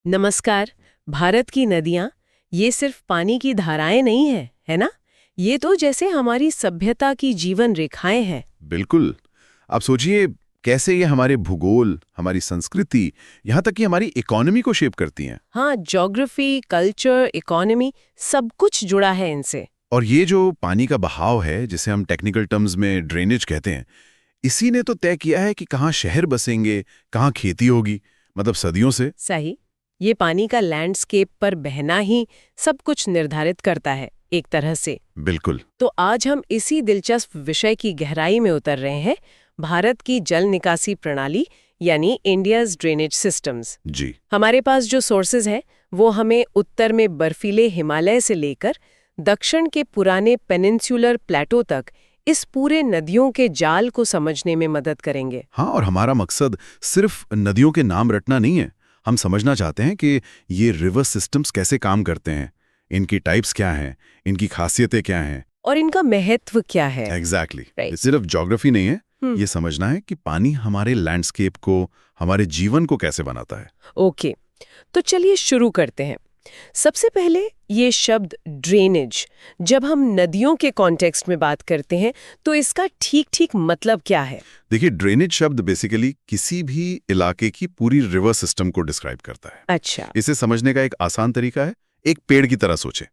नमस्कार। भारत की नदियाँ ये सिर्फ पानी की धाराएं नहीं है, है ना? ये तो जैसे हमारी सभ्यता की जीवन रेखाएं हैं। बिल्कुल। आप सोचिए कैसे ये हमारे भूगोल, हमारी संस्कृति, यहाँ तक कि हमारी इकोनॉमी को शेप करती हैं। हाँ, ज्योग्राफी, कल्चर, इकोनॉमी सब कुछ जुड़ा है इनसे। और ये जो पानी का बहाव है, जिसे हम टेक्निकल टर्म्स में ड्रेनेज कहते हैं, इसी ने तो तय किया है कि कहाँ शहर बसेंगे, कहाँ खेती होगी, मतलब सदियों से। सही। ये पानी का लैंडस्केप पर बहना ही सब कुछ निर्धारित करता है, एक तरह से। बिल्कुल। तो आज हम इसी दिलचस्प विषय की गहराई में उतर रहे हैं, भारत की जल निकासी प्रणाली यानी इंडियाज ड्रेनेज सिस्टम्स। जी। हमारे पास जो सोर्सेज हैं वो हमें उत्तर में बर्फीले हिमालय से लेकर दक्षिण के पुराने पेनिनसुलर प्लेटो तक इस पूरे नदियों के जाल को समझने में मदद करेंगे। हाँ, और हमारा मकसद सिर्फ नदियों के नाम रटना नहीं है। हम समझना चाहते हैं कि ये रिवर सिस्टम्स कैसे काम करते हैं, इनकी टाइप्स क्या हैं, इनकी खासियतें क्या हैं। और इनका महत्व क्या है। एग्जैक्टली। Right. सिर्फ ज्योग्राफी नहीं है, ये समझना है कि पानी हमारे लैंडस्केप को, हमारे जीवन को कैसे बनाता है। ओके, तो चलिए शुरू करते हैं। सबसे पहले ये शब्द ड्रेनेज, जब हम नदियों के कॉन्टेक्स्ट में बात करते हैं तो इसका ठीक मतलब क्या है? देखिए, ड्रेनेज शब्द बेसिकली किसी भी इलाके की पूरी रिवर सिस्टम को डिस्क्राइब करता है। अच्छा। इसे समझने का एक आसान तरीका है, एक पेड़ की तरह सोचे।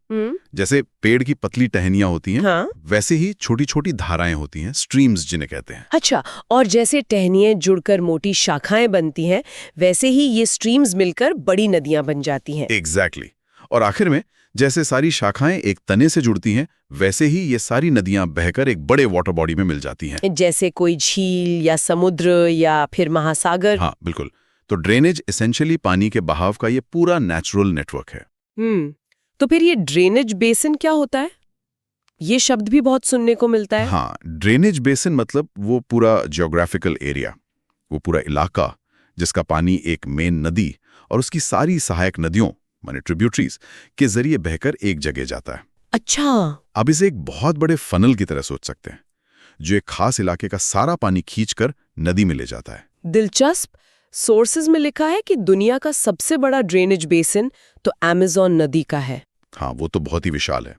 जैसे पेड़ की पतली टहनियां होती हैं, हाँ? वैसे ही छोटी छोटी धाराएं होती हैं, स्ट्रीम्स जिन्हें कहते हैं। अच्छा, और जैसे टहनियाँ जुड़कर मोटी शाखाएं बनती हैं, वैसे ही ये स्ट्रीम्स मिलकर बड़ी नदियां बन जाती हैं। एग्जैक्टली। और आखिर में जैसे सारी शाखाएं एक तने से जुड़ती हैं, वैसे ही ये सारी नदियां बहकर एक बड़े वाटर बॉडी में मिल जाती हैं। जैसे कोई झील या समुद्र या फिर महासागर। हाँ, बिल्कुल। तो ड्रेनेज एसेंशियली पानी के बहाव का ये पूरा नेचुरल नेटवर्क है। तो फिर ये ड्रेनेज बेसिन क्या होता है? ये शब्द भी बहुत सुनने को मिलता है। हाँ, ड्रेनेज बेसिन मतलब वो पूरा ज्योग्राफिकल एरिया, वो पूरा इलाका जिसका पानी एक मेन नदी और उसकी सारी सहायक नदियों माने ट्रिब्यूटरीज के जरिए बहकर एक जगह जाता है। अच्छा। अब इसे एक बहुत बड़े फनल की तरह सोच सकते हैं, जो एक खास इलाके का सारा पानी खींचकर नदी में ले जाता है। दिलचस्प। सोर्सेज में लिखा है कि दुनिया का सबसे बड़ा ड्रेनेज बेसिन तो अमेज़न नदी का है। हाँ, वो तो बहुत ही विशाल है।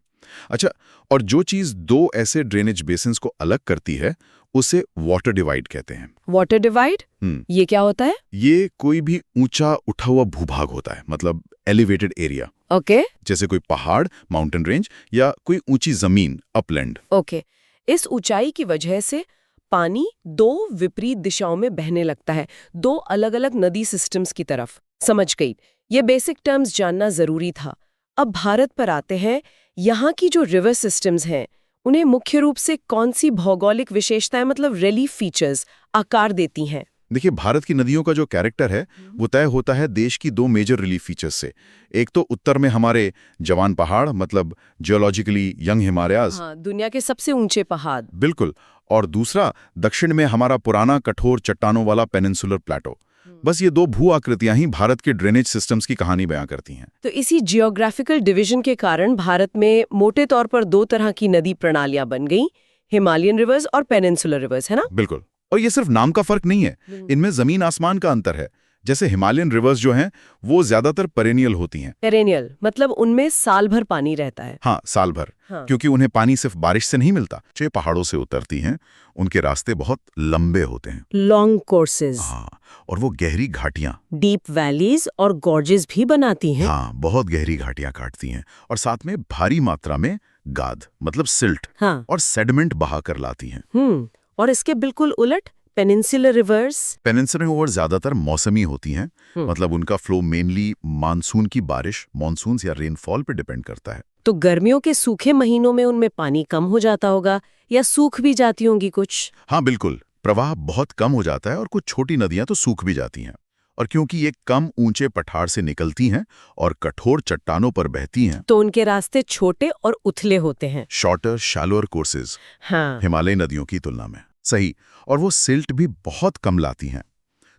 अच्छा, और जो चीज दो ऐसे ड्रेनेज बेसिन्स को अलग करती है उसे वाटर डिवाइड कहते हैं। Water divide? ये क्या होता है? ये कोई भी ऊंचा उठा हुआ भूभाग होता है, मतलब एलिवेटेड एरिया। ओके। जैसे कोई पहाड़, माउंटेन रेंज, या कोई ऊंची जमीन, अपलैंड। ओके। इस ऊंचाई की वजह से पानी दो विपरीत दिशाओं में बहने लगता है, दो अलग अलग नदी सिस्टम्स की तरफ। समझ गई। ये बेसिक टर्म्स जानना जरूरी था। अब भारत पर आते हैं। यहाँ की जो रिवर सिस्टम्स हैं उन्हें मुख्य रूप से कौन सी भौगोलिक विशेषताएं, मतलब रिलीफ फीचर्स, आकार देती हैं? देखिए, भारत की नदियों का जो कैरेक्टर है वो तय होता है देश की दो मेजर रिलीफ फीचर्स से। एक तो उत्तर में हमारे जवान पहाड़, मतलब जियोलॉजिकली यंग हिमालयाज। हाँ, दुनिया के सबसे ऊंचे पहाड़। बिल्कुल। और दूसरा दक्षिण में हमारा पुराना कठोर चट्टानों वाला पेनिनसुलर प्लेटो। बस ये दो भू आकृतियां ही भारत के ड्रेनेज सिस्टम्स की कहानी बयां करती हैं। तो इसी जियोग्राफिकल डिवीजन के कारण भारत में मोटे तौर पर दो तरह की नदी प्रणालियां बन गई, हिमालयन रिवर्स और पेनिनसुलर रिवर्स, है ना? बिल्कुल। और ये सिर्फ नाम का फर्क नहीं है, इनमें जमीन आसमान का अंतर है। जैसे हिमालयन रिवर्स जो हैं वो ज्यादातर पेरेनियल होती हैं। पेरेनियल मतलब उनमें साल भर पानी रहता है। हाँ, साल भर। हाँ। क्योंकि उन्हें पानी सिर्फ बारिश से नहीं मिलता, जो पहाड़ों से उतरती हैं उनके रास्ते बहुत लंबे होते हैं, लॉन्ग कोर्सेज। हाँ, और वो गहरी घाटियां, डीप वैलीज और गॉर्जेस भी बनाती हैं। हाँ, बहुत गहरी घाटियां काटती हैं और साथ में भारी मात्रा में गाद मतलब सिल्ट, हाँ। और सेडिमेंट बहा कर लाती हैं। और इसके बिल्कुल उलट पेनिनसुलर रिवर्स। पेनिनसुलर रिवर ज्यादातर मौसमी होती हैं, मतलब उनका फ्लो मेनली मानसून की बारिश, मॉनसून या रेनफॉल पे डिपेंड करता है। तो गर्मियों के सूखे महीनों में उनमें पानी कम हो जाता होगा या सूख भी जाती होंगी कुछ? हाँ, बिल्कुल। प्रवाह बहुत कम हो जाता है और कुछ छोटी नदियां तो सूख भी जाती हैं। और क्योंकि ये कम ऊंचे पठार से निकलती हैं और कठोर चट्टानों पर बहती हैं, तो उनके रास्ते छोटे और उथले होते हैं। शॉर्टर, शैलोअर कोर्सेज, हाँ। हिमालय नदियों की तुलना में। सही। और वो सिल्ट भी बहुत कम लाती हैं।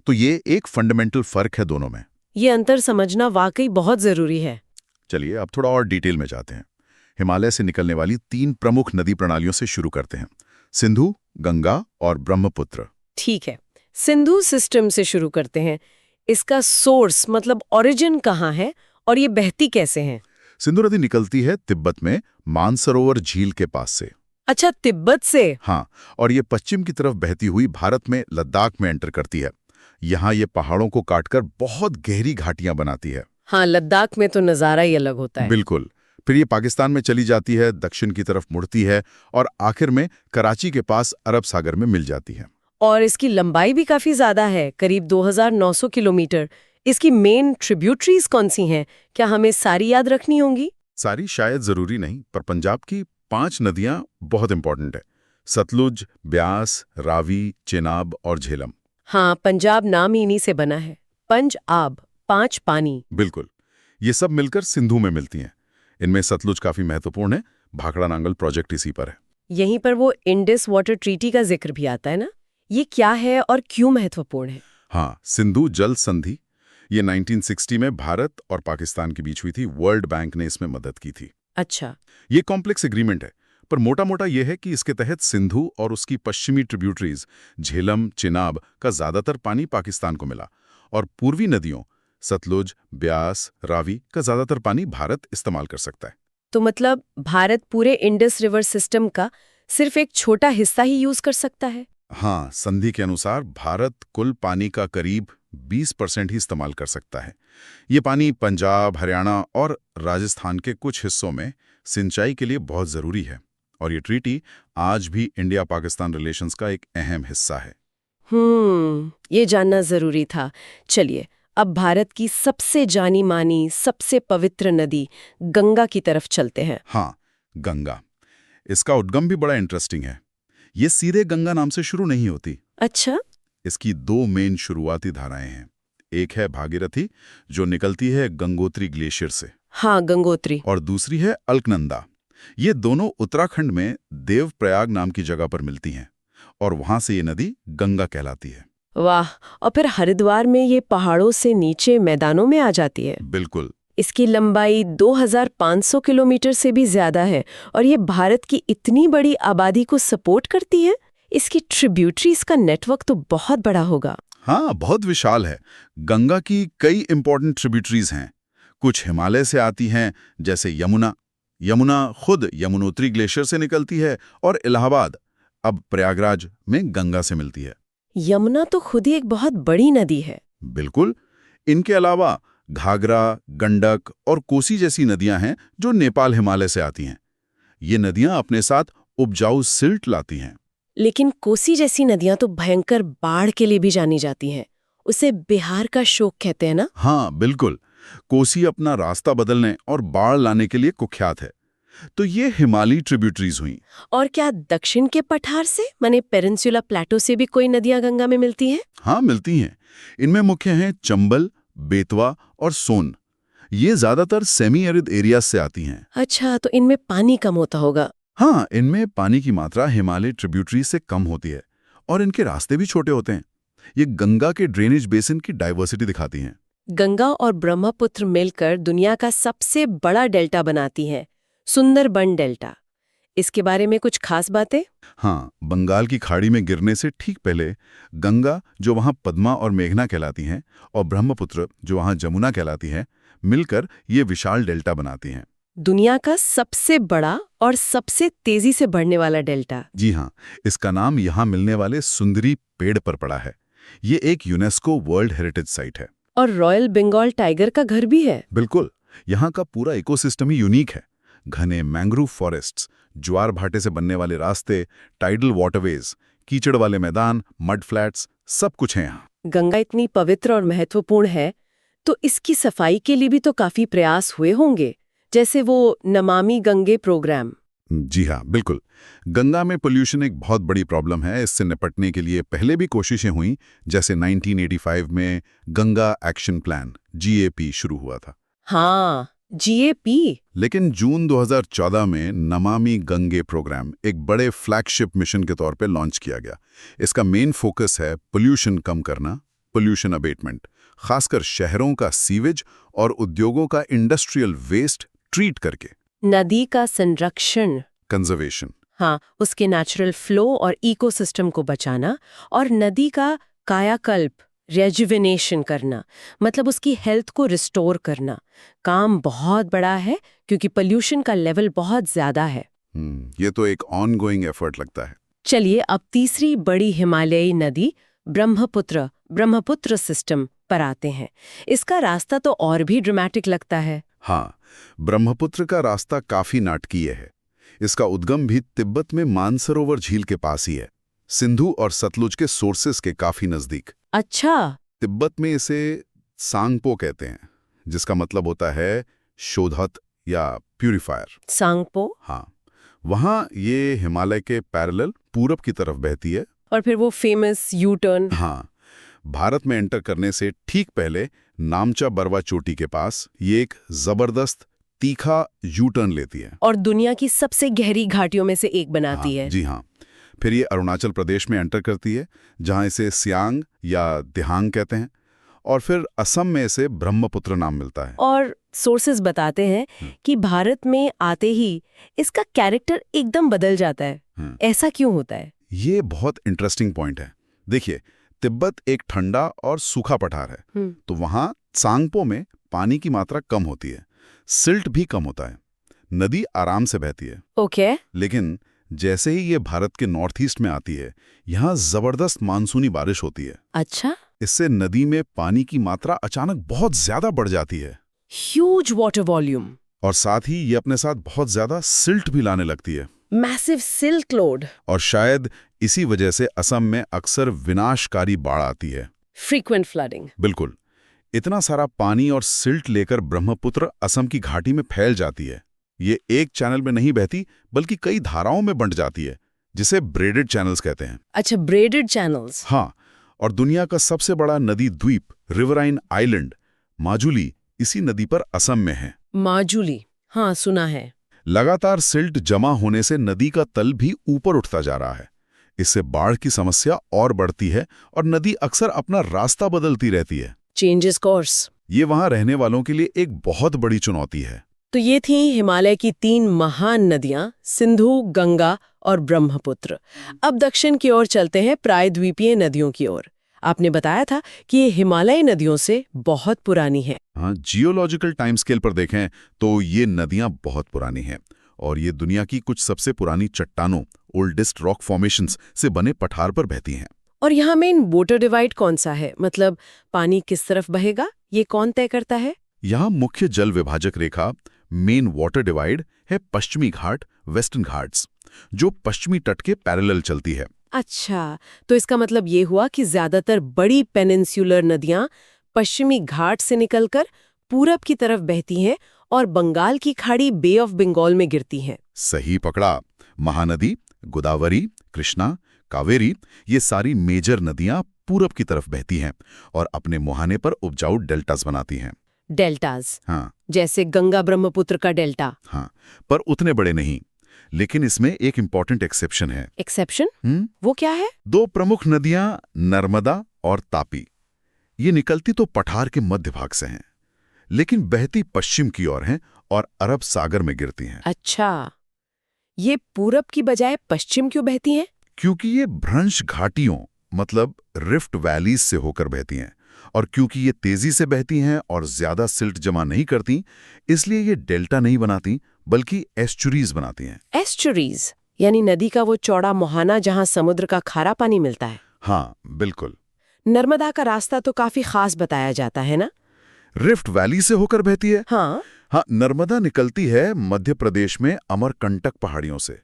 तो ये एक फंडामेंटल फर्क है दोनों में। ये अंतर समझना वाकई बहुत जरूरी है। चलिए अब थोड़ा और डिटेल में जाते हैं। हिमालय से निकलने वाली 3 प्रमुख नदी प्रणालियों से शुरू करते हैं, सिंधु, गंगा और ब्रह्मपुत्र। ठीक है, सिंधु सिस्टम से शुरू करते हैं। इसका सोर्स मतलब ओरिजिन कहाँ है और ये बहती कैसे है? सिंधु नदी निकलती है तिब्बत में मानसरोवर झील के पास से। अच्छा, तिब्बत से। हाँ, और ये पश्चिम की तरफ बहती हुई भारत में लद्दाख में एंटर करती है। यहाँ ये पहाड़ों को काटकर बहुत गहरी घाटियां बनाती है। हाँ, लद्दाख में तो नज़ारा ही अलग होता है। बिल्कुल। फिर ये पाकिस्तान में चली जाती है, दक्षिण की तरफ मुड़ती है और आखिर में कराची के पास अरब सागर में मिल जाती है। और इसकी लंबाई भी काफी ज्यादा है, करीब 2900 किलोमीटर। इसकी मेन ट्रिब्यूटरीज कौन सी हैं? क्या हमें सारी याद रखनी होंगी? सारी शायद जरूरी नहीं, पर पंजाब की 5 नदियां बहुत इंपॉर्टेंट है। सतलुज, ब्यास, रावी, चेनाब और झेलम। हाँ, पंजाब नाम ही इन्हीं से बना है। पंज आब, 5 पानी। बिल्कुल। ये सब मिलकर सिंधु में मिलती हैं। इनमें सतलुज काफी महत्वपूर्ण है। भाखड़ा नांगल प्रोजेक्ट इसी पर है। यहीं पर वो इंडस वाटर ट्रीटी का जिक्र भी आता है ना? ये क्या है और क्यों महत्वपूर्ण है? हाँ, सिंधु जल संधि ये 1960 में भारत और पाकिस्तान के बीच हुई थी। वर्ल्ड बैंक ने इसमें मदद की थी। अच्छा। ये कॉम्प्लेक्स एग्रीमेंट है, पर मोटा मोटा ये है कि इसके तहत सिंधु और उसकी पश्चिमी ट्रिब्यूटरीज झेलम, चिनाब का ज्यादातर पानी पाकिस्तान को मिला और पूर्वी नदियों सतलुज, ब्यास, रावी का ज्यादातर पानी भारत इस्तेमाल कर सकता है। तो मतलब भारत पूरे इंडस रिवर सिस्टम का सिर्फ एक छोटा हिस्सा ही यूज कर सकता है? हाँ, संधि के अनुसार भारत कुल पानी का करीब 20% ही इस्तेमाल कर सकता है। ये पानी पंजाब, हरियाणा और राजस्थान के कुछ हिस्सों में सिंचाई के लिए बहुत जरूरी है और ये ट्रीटी आज भी इंडिया पाकिस्तान रिलेशंस का एक अहम हिस्सा है। ये जानना जरूरी था। चलिए, अब भारत की सबसे जानी मानी, सबसे पवित्र नदी गंगा की तरफ चलते हैं। हाँ, गंगा। इसका उद्गम भी बड़ा इंटरेस्टिंग है। ये सीधे गंगा नाम से शुरू नहीं होती। अच्छा। इसकी 2 मेन शुरुआती धाराएं हैं। एक है भागीरथी, जो निकलती है गंगोत्री ग्लेशियर से। हाँ, गंगोत्री। और दूसरी है अलकनंदा। ये दोनों उत्तराखंड में देवप्रयाग नाम की जगह पर मिलती हैं और वहां से ये नदी गंगा कहलाती है। वाह! और फिर हरिद्वार में ये पहाड़ों से नीचे मैदानों में आ जाती है। बिल्कुल। इसकी लंबाई 2500 किलोमीटर से भी ज्यादा है और ये भारत की इतनी बड़ी आबादी को सपोर्ट करती है। इसकी ट्रिब्यूटरीज का नेटवर्क तो बहुत बड़ा होगा। हाँ, बहुत विशाल है। गंगा की कई इंपॉर्टेंट ट्रिब्यूटरीज हैं। कुछ हिमालय से आती हैं, जैसे यमुना। यमुना खुद यमुनोत्री ग्लेशियर से निकलती है और इलाहाबाद, अब प्रयागराज में गंगा से मिलती है। यमुना तो खुद ही एक बहुत बड़ी नदी है। बिल्कुल। इनके अलावा घाघरा, गंडक और कोसी जैसी नदियां हैं जो नेपाल हिमालय से आती हैं। ये नदियां अपने साथ उपजाऊ सिल्ट लाती हैं। लेकिन कोसी जैसी नदियां तो भयंकर बाढ़ के लिए भी जानी जाती हैं। उसे बिहार का शोक कहते हैं ना? हाँ, बिल्कुल। कोसी अपना रास्ता बदलने और बाढ़ लाने के लिए कुख्यात है। तो ये हिमालयी ट्रिब्यूटरीज हुई। और क्या दक्षिण के पठार से, माने पेनिनसुला प्लेटो से भी कोई नदियां गंगा में मिलती हैं? हाँ, मिलती हैं। इनमें मुख्य हैं चंबल, बेतवा और सोन। ये ज्यादातर सेमी एरिड एरिया से आती हैं। अच्छा, तो इनमें पानी कम होता होगा। हाँ, इनमें पानी की मात्रा हिमालय ट्रिब्यूटरी से कम होती है और इनके रास्ते भी छोटे होते हैं। ये गंगा के ड्रेनेज बेसिन की डाइवर्सिटी दिखाती हैं। गंगा और ब्रह्मपुत्र मिलकर दुनिया का सबसे बड़ा डेल्टा बनाती हैं, सुंदरबन डेल्टा। इसके बारे में कुछ खास बातें? हाँ, बंगाल की खाड़ी में गिरने से ठीक पहले गंगा, जो वहाँ पद्मा और मेघना कहलाती हैं, और ब्रह्मपुत्र, जो वहाँ जमुना कहलाती है, मिलकर ये विशाल डेल्टा बनाती हैं। दुनिया का सबसे बड़ा और सबसे तेजी से बढ़ने वाला डेल्टा। जी हाँ, इसका नाम यहाँ मिलने वाले सुंदरी पेड़ पर पड़ा है। ये एक यूनेस्को वर्ल्ड हेरिटेज साइट है। और रॉयल बंगाल टाइगर का घर भी है। बिल्कुल। यहाँ का पूरा इकोसिस्टम ही यूनिक है। घने मैंग्रोव फॉरेस्ट्स, ज्वार भाटे से बनने वाले रास्ते, टाइडल वाटरवेज, कीचड़ वाले मैदान, मड फ्लैट्स, सब कुछ है यहाँ। गंगा इतनी पवित्र और महत्वपूर्ण है, तो इसकी सफाई के लिए भी तो काफी प्रयास हुए होंगे, जैसे वो नमामि गंगे प्रोग्राम। जी हाँ, बिल्कुल। गंगा में पोल्यूशन एक बहुत बड़ी प्रॉब्लम है। इससे निपटने के लिए पहले भी कोशिशें हुई, जैसे 1985 में गंगा एक्शन प्लान GAP शुरू हुआ था। हाँ, GAP। लेकिन जून 2014 में नमामि गंगे प्रोग्राम एक बड़े फ्लैगशिप मिशन के तौर पे लॉन्च किया गया। इसका मेन फोकस है पोल्यूशन कम करना, पोल्यूशन अबेटमेंट, खासकर शहरों का सीवेज और उद्योगों का इंडस्ट्रियल वेस्ट ट्रीट करके। नदी का संरक्षण, कंजर्वेशन। हाँ, उसके नेचुरल फ्लो और इकोसिस्टम को बचाना, और नदी का कायाकल्प, रेजुविनेशन करना, मतलब उसकी हेल्थ को रिस्टोर करना। काम बहुत बड़ा है क्योंकि पोल्यूशन का लेवल बहुत ज्यादा है। ये तो एक ऑनगोइंग एफर्ट लगता है। चलिए अब तीसरी बड़ी हिमालयी नदी ब्रह्मपुत्र सिस्टम पर आते हैं। इसका रास्ता तो और भी ड्रामेटिक लगता है। हाँ, ब्रह्मपुत्र का रास्ता काफी नाटकीय है। इसका उद्गम भी तिब्बत में मानसरोवर झील के पास ही है, सिंधु और सतलुज के सोर्सेस के काफी नजदीक। अच्छा। तिब्बत में इसे सांगपो कहते हैं, जिसका मतलब होता है शोधक या प्यूरिफायर। सांगपो। हाँ, वहाँ ये हिमालय के पैरेलल पूरब की तरफ बहती है। और फिर वो फेमस यू टर्न। हाँ, भारत में एंटर करने से ठीक पहले नामचा बरवा चोटी के पास ये एक जबरदस्त तीखा यू टर्न लेती है और दुनिया की सबसे गहरी घाटियों में से एक बनाती है। जी हाँ। फिर ये अरुणाचल प्रदेश में एंटर करती है, जहाँ इसे सियांग या दिहांग कहते हैं, और फिर असम में इसे ब्रह्मपुत्र नाम मिलता है। और सोर्सेज बताते हैं कि भारत में आते ही इसका कैरेक्टर एकदम बदल जाता है। ऐसा क्यों होता है? ये बहुत इंटरेस्टिंग पॉइंट है। देखिए, तिब्बत एक ठंडा और सूखा पठार है, तो वहाँ सांगपो में पानी की मात्रा कम होती है, सिल्ट भी कम होता है, नदी आराम से बहती है। ओके। लेकिन जैसे ही ये भारत के नॉर्थ ईस्ट में आती है, यहाँ जबरदस्त मानसूनी बारिश होती है। अच्छा। इससे नदी में पानी की मात्रा अचानक बहुत ज्यादा बढ़ जाती है। Huge water volume. और साथ ही ये अपने साथ बहुत ज्यादा सिल्ट भी लाने लगती है। Massive silt load. और शायद इसी वजह से असम में अक्सर विनाशकारी बाढ़ आती है। Frequent flooding. बिल्कुल। इतना सारा पानी और सिल्ट लेकर ब्रह्मपुत्र असम की घाटी में फैल जाती है। ये एक चैनल में नहीं बहती, बल्कि कई धाराओं में बंट जाती है, जिसे ब्रेडेड चैनल्स कहते हैं। अच्छा, ब्रेडेड चैनल्स। हाँ, और दुनिया का सबसे बड़ा नदी द्वीप रिवराइन आइलैंड माजुली इसी नदी पर असम में है। माजुली, हाँ सुना है। लगातार सिल्ट जमा होने से नदी का तल भी ऊपर उठता जा रहा है। इससे बाढ़ की समस्या और बढ़ती है और नदी अक्सर अपना रास्ता बदलती रहती है। Changes course. ये वहां रहने वालों के लिए एक बहुत बड़ी चुनौती है। तो ये थी हिमालय की 3 महान नदियां, सिंधु, गंगा और ब्रह्मपुत्र। अब दक्षिण की ओर चलते हैं, प्रायद्वीपीय नदियों की ओर। आपने बताया था कि ये हिमालयी नदियों से बहुत पुरानी है। हाँ, जियोलॉजिकल टाइम स्केल पर देखें तो ये नदियां बहुत पुरानी हैं और ये दुनिया की कुछ सबसे पुरानी चट्टानों, ओल्डेस्ट रॉक फॉर्मेशंस से बने पठार पर बहती हैं। और यहाँ मेन वाटर डिवाइड कौन सा है? मतलब पानी किस तरफ बहेगा, ये कौन तय करता है? यहाँ मुख्य जल विभाजक रेखा, मेन वाटर डिवाइड, है पश्चिमी घाट, वेस्टर्न घाट्स, जो पश्चिमी तट के पैरेलल चलती है। अच्छा, तो इसका मतलब ये हुआ कि ज्यादातर बड़ी पेनिनसुलर नदियां पश्चिमी घाट से निकलकर पूरब की तरफ बहती हैं और बंगाल की खाड़ी, बे ऑफ बंगाल में गिरती हैं। सही पकड़ा। महानदी, गोदावरी, कृष्णा, कावेरी, ये सारी मेजर नदियां पूरब की तरफ बहती हैं और अपने मुहाने पर उपजाऊ डेल्टास बनाती हैं। डेल्टास। हाँ, जैसे गंगा ब्रह्मपुत्र का डेल्टा। हाँ, पर उतने बड़े नहीं। लेकिन इसमें एक इंपॉर्टेंट एक्सेप्शन है। एक्सेप्शन? वो क्या है? 2 प्रमुख नदियां नर्मदा और तापी, ये निकलती तो पठार के मध्य भाग से हैं, लेकिन बहती पश्चिम की ओर हैं और अरब सागर में गिरती हैं। अच्छा, ये पूरब की बजाय पश्चिम क्यों बहती हैं? क्योंकि ये भ्रंश घाटियों, मतलब रिफ्ट वैलीज से होकर बहती हैं, और क्योंकि ये तेजी से बहती हैं और ज्यादा सिल्ट जमा नहीं करती, इसलिए ये डेल्टा नहीं बनाती, बल्कि एस्चुरीज बनाती हैं। एस्चुरीज यानी नदी का वो चौड़ा मुहाना जहां समुद्र का खारा पानी मिलता है। हाँ, बिल्कुल। नर्मदा का रास्ता तो काफी खास बताया जाता है ना? रिफ्ट वैली से होकर बहती है। हाँ। नर्मदा निकलती है मध्य प्रदेश में अमरकंटक पहाड़ियों से,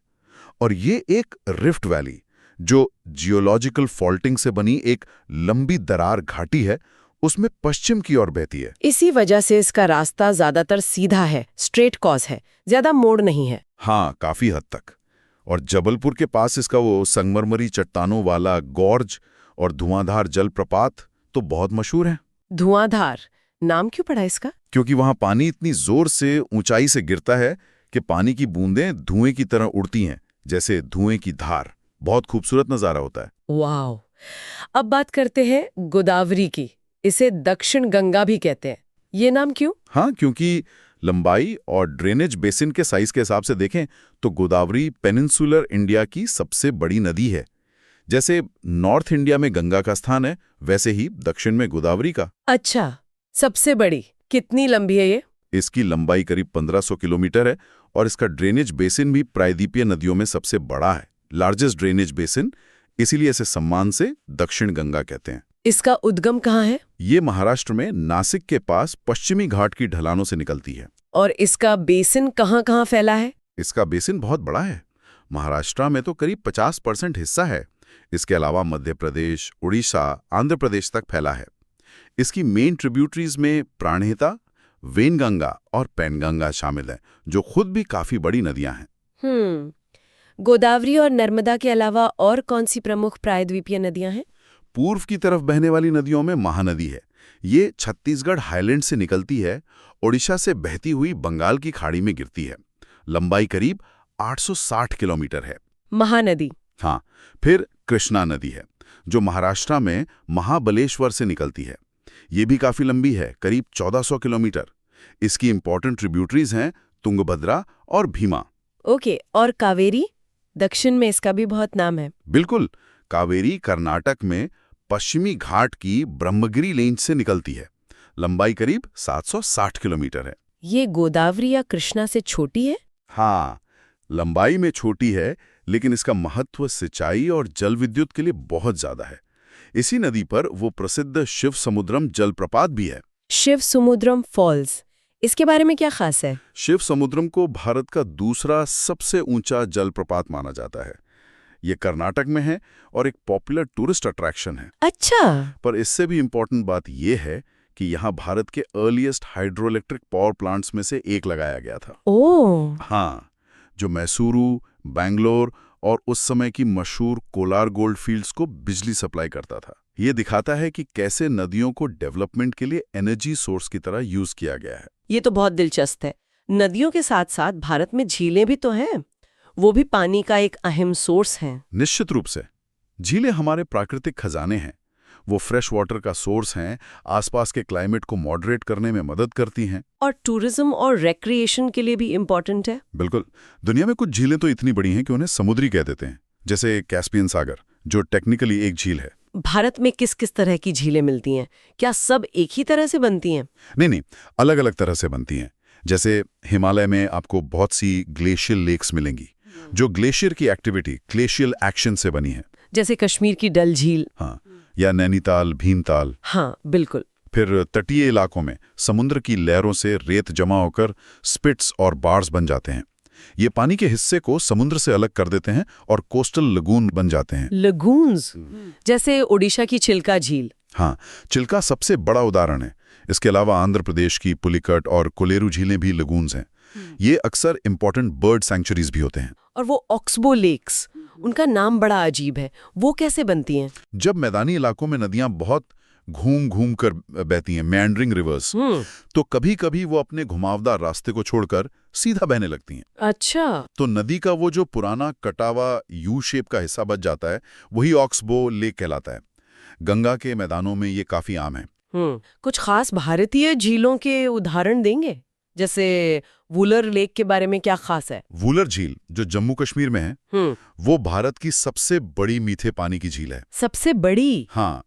और ये एक रिफ्ट वैली, जो जियोलॉजिकल फॉल्टिंग से बनी एक लंबी दरार घाटी है, उसमें पश्चिम की ओर बहती है। इसी वजह से इसका रास्ता ज्यादातर सीधा है, स्ट्रेट कॉज है, ज्यादा मोड़ नहीं है। हाँ, काफी हद तक। और जबलपुर के पास इसका वो संगमरमरी चट्टानों वाला गॉर्ज और धुआंधार जलप्रपात तो बहुत मशहूर है। धुआंधार नाम क्यों पड़ा इसका? क्योंकि वहां पानी इतनी जोर से ऊंचाई से गिरता है कि पानी की बूंदें धुएं की तरह उड़ती हैं, जैसे धुएं की धार। बहुत खूबसूरत नजारा होता है। वाह। अब बात करते हैं गोदावरी की। इसे दक्षिण गंगा भी कहते हैं। ये नाम क्यों? हाँ, क्योंकि लंबाई और ड्रेनेज बेसिन के साइज के हिसाब से देखें तो गोदावरी पेनिनसुलर इंडिया की सबसे बड़ी नदी है। जैसे नॉर्थ इंडिया में गंगा का स्थान है, वैसे ही दक्षिण में गोदावरी का। अच्छा, सबसे बड़ी कितनी लंबी है ये? इसकी लंबाई करीब 1500 किलोमीटर है और इसका ड्रेनेज बेसिन भी प्रायद्वीपीय नदियों में सबसे बड़ा है, लार्जेस्ट ड्रेनेज बेसिन, इसीलिए इसे सम्मान से दक्षिण गंगा कहते हैं। इसका उद्गम कहाँ है? ये महाराष्ट्र में नासिक के पास पश्चिमी घाट की ढलानों से निकलती है। और इसका बेसिन कहाँ-कहाँ फैला है? इसका बेसिन बहुत बड़ा है। महाराष्ट्र में तो करीब 50% हिस्सा है। इसके अलावा मध्य प्रदेश, उड़ीसा, आंध्र प्रदेश तक फैला है। इसकी मेन ट्रिब्यूटरीज में प्राणहिता, वेनगंगा और पैनगंगा शामिल हैं, जो खुद भी काफी बड़ी नदियां हैं। गोदावरी और नर्मदा के अलावा और कौन सी प्रमुख प्रायद्वीपीय नदियां हैं? पूर्व की तरफ बहने वाली नदियों में महानदी है। ये छत्तीसगढ़ हाईलैंड से निकलती है, ओडिशा से बहती हुई बंगाल की खाड़ी में गिरती है। लंबाई करीब 860 किलोमीटर है। महानदी। हाँ, फिर कृष्णा नदी है, जो महाराष्ट्र में महाबलेश्वर से निकलती है। ये भी काफी लंबी है, करीब 1400 किलोमीटर। इसकी इंपॉर्टेंट ट्रिब्यूटरीज हैं तुंगभद्रा और भीमा। ओके, और कावेरी? दक्षिण में इसका भी बहुत नाम है। बिल्कुल, कावेरी कर्नाटक में पश्चिमी घाट की ब्रह्मगिरी रेंज से निकलती है। लंबाई करीब 760 किलोमीटर है। ये गोदावरी या कृष्णा से छोटी है? हाँ, लंबाई में छोटी है, लेकिन इसका महत्व सिंचाई और जल विद्युत के लिए बहुत ज्यादा है। इसी नदी पर वो प्रसिद्ध शिव समुद्रम जलप्रपात भी है। शिव समुद्रम फॉल्स, इसके बारे में क्या खास है? शिव समुद्रम को भारत का दूसरा सबसे ऊंचा जलप्रपात माना जाता है। ये कर्नाटक में है और एक पॉपुलर टूरिस्ट अट्रैक्शन है। अच्छा। पर इससे भी इम्पोर्टेंट बात यह है कि यहाँ भारत के earliest hydro electric power plants में से एक लगाया गया था। ओह। हाँ, जो मैसूरू, बैंगलोर और उस समय की मशहूर कोलार गोल्ड फील्ड्स को बिजली सप्लाई करता था। ये दिखाता है कि कैसे नदियों को डेवलपमेंट के लिए एनर्जी सोर्स की तरह यूज किया गया है। ये तो बहुत दिलचस्प है। नदियों के साथ साथ भारत में झीलें भी तो हैं, वो भी पानी का एक अहम सोर्स हैं। निश्चित रूप से, झीलें हमारे प्राकृतिक खजाने हैं। वो फ्रेश वाटर का सोर्स हैं, आसपास के क्लाइमेट को मॉडरेट करने में मदद करती हैं। और टूरिज्म और रिक्रिएशन के लिए भी इम्पोर्टेंट है। बिल्कुल, दुनिया में कुछ झीलें तो इतनी बड़ी हैं कि उन्हें समुद्री कह देते हैं, जैसे कैस्पियन सागर, जो टेक्निकली एक झील है। भारत में किस किस तरह की झीलें मिलती हैं? क्या सब एक ही तरह से बनती हैं? नहीं, अलग अलग तरह से बनती हैं। जैसे हिमालय में आपको बहुत सी ग्लेशियल लेक्स मिलेंगी, जो ग्लेशियर की एक्टिविटी, ग्लेशियल एक्शन से बनी है। जैसे कश्मीर की डल झील। हाँ, या नैनीताल, भीमताल। हाँ, बिल्कुल। फिर तटीय इलाकों में समुद्र की लहरों से रेत जमा होकर स्पिट्स और बार्स बन जाते हैं। ये पानी के हिस्से को समुद्र से अलग कर देते हैं और कोस्टल लगून बन जाते हैं। लगून्स, जैसे ओडिशा की चिल्का झील। हाँ, चिल्का सबसे बड़ा उदाहरण है। इसके अलावा आंध्र प्रदेश की पुलिकट और कोलेरू झीलें भी लगून्स हैं। ये अक्सर इंपॉर्टेंट बर्ड सैंक्चुरीज भी होते हैं। और वो ऑक्सबो लेक्स, उनका नाम बड़ा अजीब है, वो कैसे बनती हैं? जब मैदानी इलाकों में नदियां बहुत घूम घूम कर बहती हैं, मेंडरिंग रिवर्स, तो कभी कभी वो अपने घुमावदार रास्ते को छोड़कर सीधा बहने लगती हैं। अच्छा। तो नदी का वो जो पुराना कटावा यू शेप का हिस्सा बच जाता है, वही ऑक्सबो लेक कहलाता है। गंगा के मैदानों में ये काफी आम है। कुछ खास भारतीय झीलों के उदाहरण देंगे? जैसे वुलर लेक के बारे में क्या खास है? वुलर झील, जो जम्मू कश्मीर में है, वो भारत की सबसे बड़ी मीठे पानी की झील है। सबसे बड़ी? हाँ,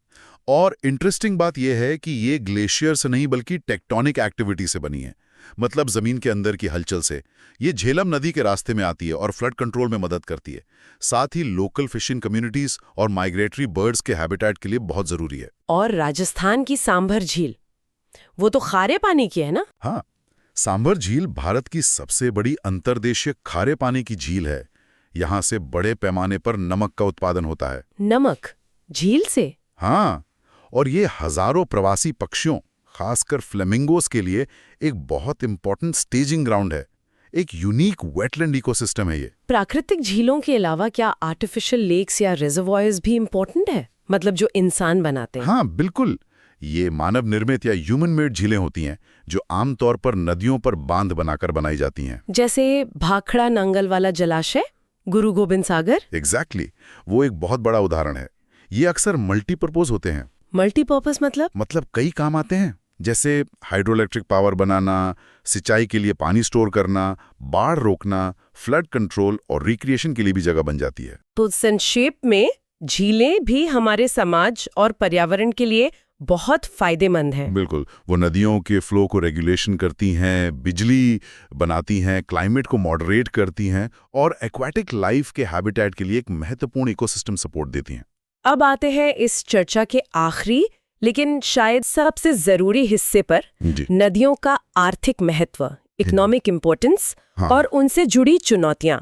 और इंटरेस्टिंग बात यह है कि ये ग्लेशियर से नहीं बल्कि टेक्टोनिक एक्टिविटी से बनी है। मतलब जमीन के अंदर की हलचल से। ये झेलम नदी के रास्ते में आती है और फ्लड कंट्रोल में मदद करती है। साथ ही लोकल फिशिंग कम्युनिटीज और माइग्रेटरी बर्ड्स के हैबिटेट के लिए बहुत जरूरी है। और राजस्थान की सांभर झील, वो तो खारे पानी की है ना? हाँ, सांभर झील भारत की सबसे बड़ी अंतर्देशीय खारे पानी की झील है। यहाँ से बड़े पैमाने पर नमक का उत्पादन होता है। नमक झील से? हाँ, और ये हजारों प्रवासी पक्षियों, खासकर फ्लेमिंगोस के लिए एक बहुत इंपॉर्टेंट स्टेजिंग ग्राउंड है। एक यूनिक वेटलैंड इकोसिस्टम है ये। प्राकृतिक झीलों के अलावा क्या आर्टिफिशियल लेक्स या रिजर्वॉयर्स भी इम्पोर्टेंट है? मतलब जो इंसान बनाते हैं? हाँ, बिल्कुल। ये मानव निर्मित या ह्यूमन मेड झीलें होती हैं, जो आमतौर पर नदियों पर बांध बनाकर बनाई जाती हैं। जैसे भाखड़ा नांगल वाला जलाशय, गुरु गोबिंद सागर। एग्जैक्टली, वो एक बहुत बड़ा उदाहरण है। ये अक्सर मल्टीपर्पज होते हैं। मल्टीपर्पज मतलब कई काम आते हैं, जैसे हाइड्रो इलेक्ट्रिक पावर बनाना, सिंचाई के लिए पानी स्टोर करना, बाढ़ रोकना, फ्लड कंट्रोल और रिक्रिएशन के लिए भी जगह बन जाती है। तो संक्षेप में झीलें भी हमारे समाज और पर्यावरण के लिए बहुत फायदेमंद हैं। बिल्कुल, वो नदियों के फ्लो को रेगुलेशन करती हैं, बिजली बनाती हैं, क्लाइमेट को मॉडरेट करती हैं और एक्वाटिक लाइफ के हैबिटेट के लिए एक महत्वपूर्ण इकोसिस्टम सपोर्ट देती हैं। अब आते हैं इस चर्चा के आखिरी लेकिन शायद सबसे जरूरी हिस्से पर, जी। नदियों का आर्थिक महत्व, इकोनॉमिक इम्पोर्टेंस हाँ। और उनसे जुड़ी चुनौतियां,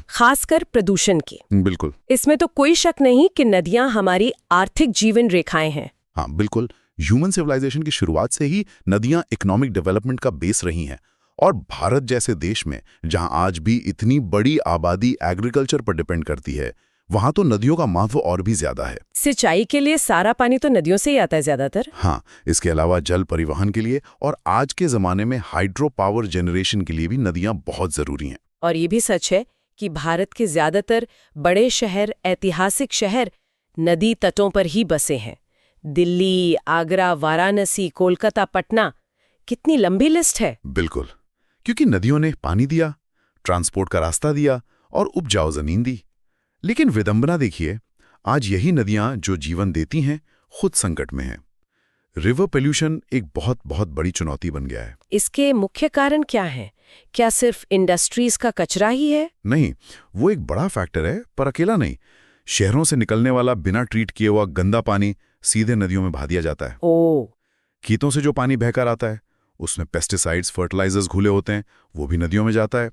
खासकर प्रदूषण की। बिल्कुल। इसमें तो कोई शक नहीं कि नदियां हमारी आर्थिक जीवन रेखाएं हैं। हाँ, बिल्कुल। ह्यूमन सिविलाइजेशन की शुरुआत से ही नदियां इकोनॉमिक डेवलपमेंट का बेस रही हैं और भारत जैसे देश में जहां आज भी इतनी बड़ी आबादी एग्रीकल्चर पर डिपेंड करती है, वहां तो नदियों का महत्व और भी ज्यादा है। सिंचाई के लिए सारा पानी तो नदियों से ही आता है ज्यादातर। हाँ, इसके अलावा जल परिवहन के लिए और आज के जमाने में हाइड्रो पावर जनरेशन के लिए भी नदियां बहुत जरूरी हैं। और ये भी सच है कि भारत के ज्यादातर बड़े शहर, ऐतिहासिक शहर नदी तटों पर ही बसे हैं। दिल्ली, आगरा, वाराणसी, कोलकाता, पटना, कितनी लंबी लिस्ट है। बिल्कुल, क्योंकि नदियों ने पानी दिया, ट्रांसपोर्ट का रास्ता दिया और उपजाऊ जमीन दी। लेकिन विडंबना देखिए, आज यही नदियां जो जीवन देती हैं खुद संकट में हैं। रिवर पोल्यूशन एक बहुत बहुत बड़ी चुनौती बन गया है। इसके मुख्य कारण क्या हैं? क्या सिर्फ इंडस्ट्रीज का कचरा ही है? नहीं, वो एक बड़ा फैक्टर है, पर अकेला नहीं। शहरों से निकलने वाला बिना ट्रीट किए हुआ गंदा पानी सीधे नदियों में बहा दिया जाता है। खेतों से जो पानी बहकर आता है उसमें पेस्टिसाइड्स, फर्टिलाइजर्स घुले होते हैं, वो भी नदियों में जाता है।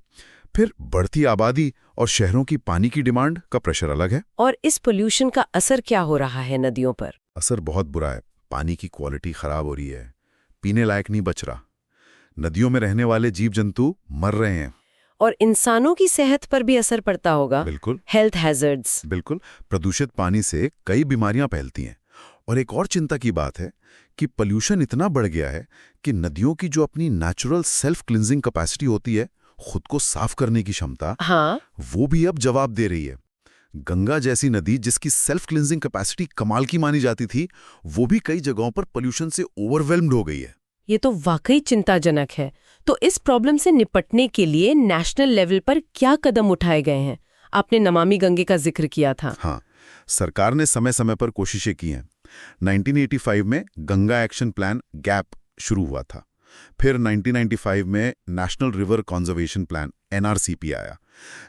फिर बढ़ती आबादी और शहरों की पानी की डिमांड का प्रेशर अलग है। और इस पोल्यूशन का असर क्या हो रहा है नदियों पर? असर बहुत बुरा है। पानी की क्वालिटी खराब हो रही है, पीने लायक नहीं बच रहा। नदियों में रहने वाले जीव जंतु मर रहे हैं। और इंसानों की सेहत पर भी असर पड़ता होगा। बिल्कुल। Health hazards. बिल्कुल, प्रदूषित पानी से कई बीमारियां फैलती हैं। और एक और चिंता की बात है कि पोल्यूशन इतना बढ़ गया है कि नदियों की जो अपनी नेचुरल सेल्फ क्लिंजिंग कैपेसिटी होती है, खुद को साफ करने की क्षमता, हाँ, वो भी अब जवाब दे रही है। गंगा जैसी नदी जिसकी सेल्फ क्लिंजिंग कैपेसिटी कमाल की मानी जाती थी, वो भी कई जगहों पर पोल्यूशन से ओवरवेल्म्ड हो गई है। ये तो वाकई चिंताजनक है। तो इस प्रॉब्लम से निपटने के लिए नेशनल लेवल पर क्या कदम उठाए गए हैं? आपने नमामि गंगे का जिक्र किया था। हाँ, सरकार ने समय समय पर कोशिशें की हैं। 1985 में गंगा एक्शन प्लान गैप शुरू हुआ था। फिर 1995 में national river conservation plan NRCP आया,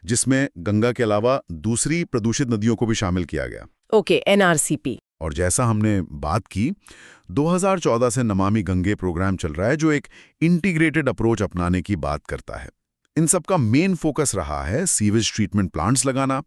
जिसमें गंगा के अलावा दूसरी प्रदूषित नदियों को भी शामिल किया गया। Okay, NRCP। और जैसा हमने बात की, 2014 से नमामि गंगे प्रोग्राम चल रहा है जो एक इंटीग्रेटेड अप्रोच अपनाने की बात करता है। इन सब का मेन फोकस रहा है सीवेज ट्रीटमेंट प्लांट्स लगाना,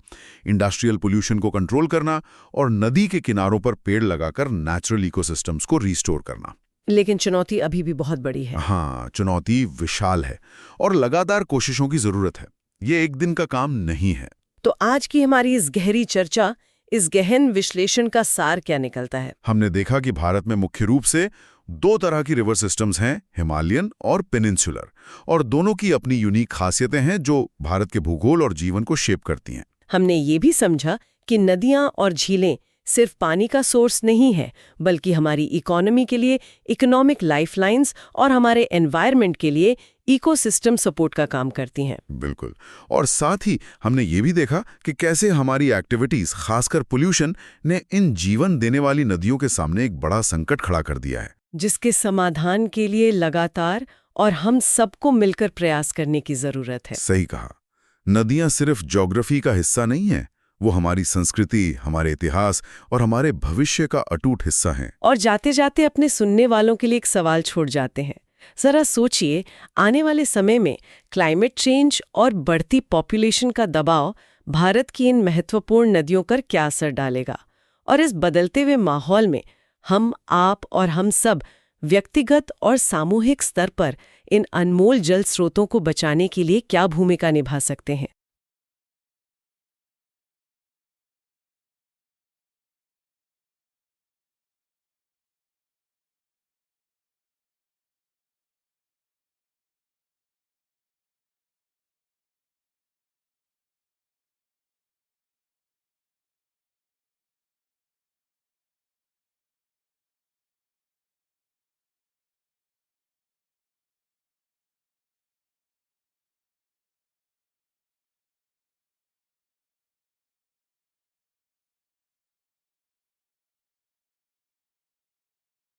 इंडस्ट्रियल पोल्यूशन को कंट्रोल करना और नदी के किनारों पर पेड़ लगाकर नेचुरल इकोसिस्टम्स को रिस्टोर करना। लेकिन चुनौती अभी भी बहुत बड़ी है। हाँ, चुनौती विशाल है और लगातार कोशिशों की जरूरत है। ये एक दिन का काम नहीं है। तो आज की हमारी इस गहरी चर्चा, इस गहन विश्लेषण का सार क्या निकलता है? हमने देखा कि भारत में मुख्य रूप से दो तरह की रिवर सिस्टम्स हैं, हिमालयन और पेनिनसुलर, और दोनों की अपनी यूनिक खासियतें हैं जो भारत के भूगोल और जीवन को शेप करती हैं। हमने ये भी समझा कि नदियां और झीलें सिर्फ पानी का सोर्स नहीं है, बल्कि हमारी इकोनॉमी के लिए इकोनॉमिक लाइफलाइंस और हमारे एनवायरनमेंट के लिए इकोसिस्टम सपोर्ट का काम करती हैं। बिल्कुल। और साथ ही हमने ये भी देखा कि कैसे हमारी एक्टिविटीज, खासकर पोल्यूशन, ने इन जीवन देने वाली नदियों के सामने एक बड़ा संकट खड़ा कर दिया है, जिसके समाधान के लिए लगातार और हम सबको मिलकर प्रयास करने की जरूरत है। सही कहा। नदियां सिर्फ ज्योग्राफी का हिस्सा नहीं है, वो हमारी संस्कृति, हमारे इतिहास और हमारे भविष्य का अटूट हिस्सा हैं। और जाते जाते अपने सुनने वालों के लिए एक सवाल छोड़ जाते हैं। जरा सोचिए, आने वाले समय में क्लाइमेट चेंज और बढ़ती पॉपुलेशन का दबाव भारत की इन महत्वपूर्ण नदियों पर क्या असर डालेगा? और इस बदलते हुए माहौल में हम, आप और हम सब व्यक्तिगत और सामूहिक स्तर पर इन अनमोल जल स्रोतों को बचाने के लिए क्या भूमिका निभा सकते हैं?